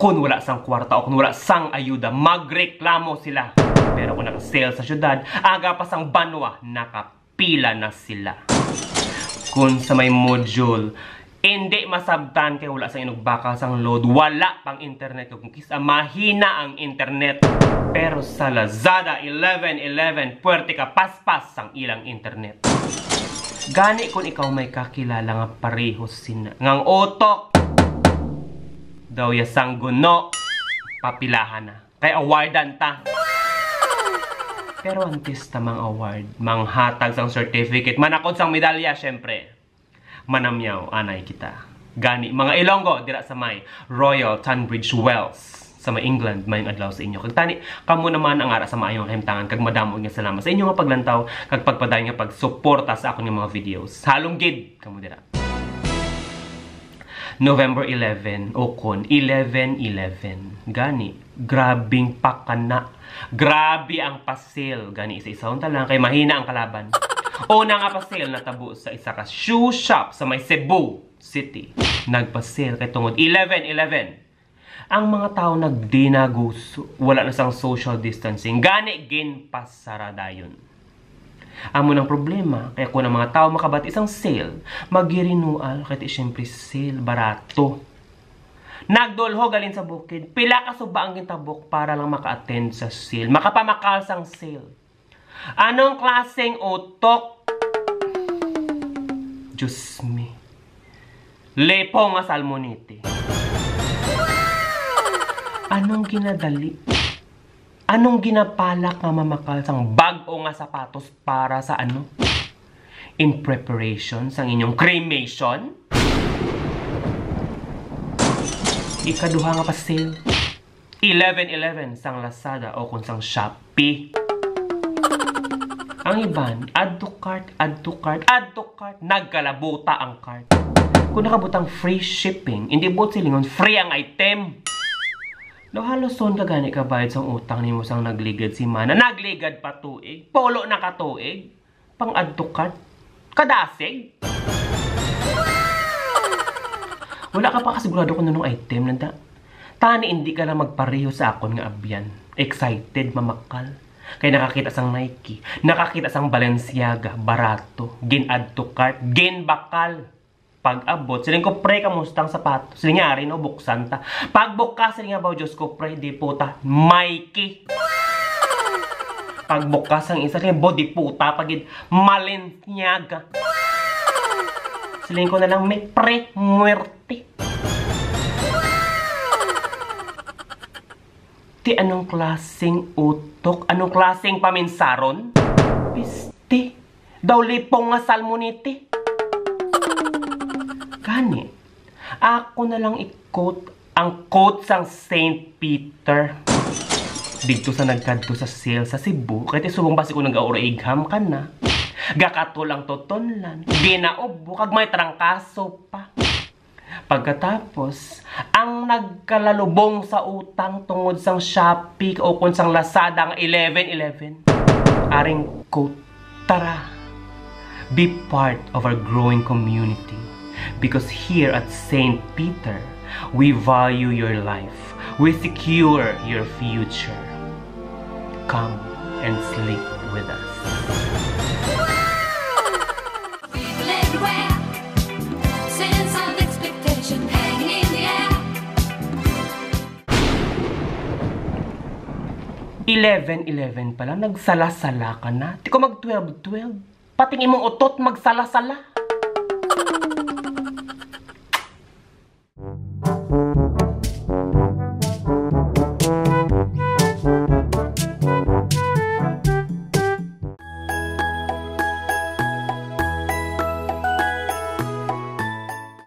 Kung wala sang kwarta o kung wala sang ayuda, magreklamo sila. Pero kung naka-sale sa syudad, aga pa sang banwa, nakapila na sila. Kung sa may module, hindi masabtan kay wala sang inugbaka sang load, wala pang internet. Kung kisa mahina ang internet. Pero sa Lazada 11-11, puwerte ka paspas sang ilang internet. Gani kung ikaw may kakilala nga pareho sina ngang utok daw yasang guno, papilahan na. Kay awardan ta. Pero antes tamang award, manghatag sang certificate, manakod sang medalya, syempre. Manamyaw, anay kita. Gani, mga Ilonggo, dira sa may Royal Tunbridge Wells. Sa may England, mayong adlaw sa inyo. Kag tani, kamo naman ang ara sa maayong kahimtangan. Kag madamo nga salamat sa inyo nga paglantaw, kag pagpaday nga pagsuporta sa akong mga videos. Halong gid, kamo dira. November 11, o kon 11-11. Gani, grabing pakana. Grabe ang pasil. Gani, isa-isahon talang kay mahina ang kalaban. Una nga pasil natabo sa isa ka shoe shop sa may Cebu City. Nagpasil kay tungod 11-11. Ang mga tao nagdinaguso, wala na sang social distancing. Gani, ginpasarada yun. Amo ng problema, kaya kung ang mga tao makabat isang sale, mag-renewal, kaya siyempre sale, barato. Nagdulho galin sa bukid, pila ka suba ang gintabok para lang maka-attend sa sale, makapamakal sang sale. Anong klaseng utok? Diyos me. Lepo nga salmonite. Anong ginadali? Anong ginapalak nga mamakal sang bag-o nga sapatos para sa ano? In preparation sang inyong cremation? Ikaduha nga pa sale. 11-11 sang Lazada o kung sang Shopee. Ang iban, add to cart, add to cart, add to cart. Nagkalabuta ang cart. Kung nakabutang free shipping, hindi buot silingon, free ang item. No halos son ka gani ka bayad sang utang nimo sang nagligad si mana. Nagligad pa tuig. Polo na ka tuig. Pang add to cart. Kadasig. Wala ka pa kasigurado kung anong item nanda. Tani hindi ka lang magpareho sa akon nga abyan. Excited mamakal. Kay nakakita sang Nike, nakakita sang Balenciaga, barato, gin add to cart, gin bakal. Pag abot, siling ko pre kamustang sapato. Siling nga rin o buksan ta. Pag bukas, siling nga ba, Diyos ko pre, di puta, Mikey. Pag bukas ang isa, siling body puta, pagid Balenciaga. Siling ko na lang may pre muerte. Ti anong klaseng utok? Anong klaseng paminsaron? Piste. Daw lipong nga salmonite. Gani, ako na lang i-quote ang quote sang Saint Peter. Dito sa nagkadto sa sale sa Cebu, kahit isubong basi ko nag-aura igham ka na. Gakato lang totonlan, ginaobo, kag may trangkaso pa. Pagkatapos, ang nagkalalubong sa utang tungod sang Shopee o kung sang Lazada ang 11-11. Aring quote, tara, be part of our growing community. Because here at Saint Peter, we value your life. We secure your future. Come and sleep with us. 11-11 pala, nagsala-sala ka na. Di ko mag 12-12. Pating imong utot magsala-sala.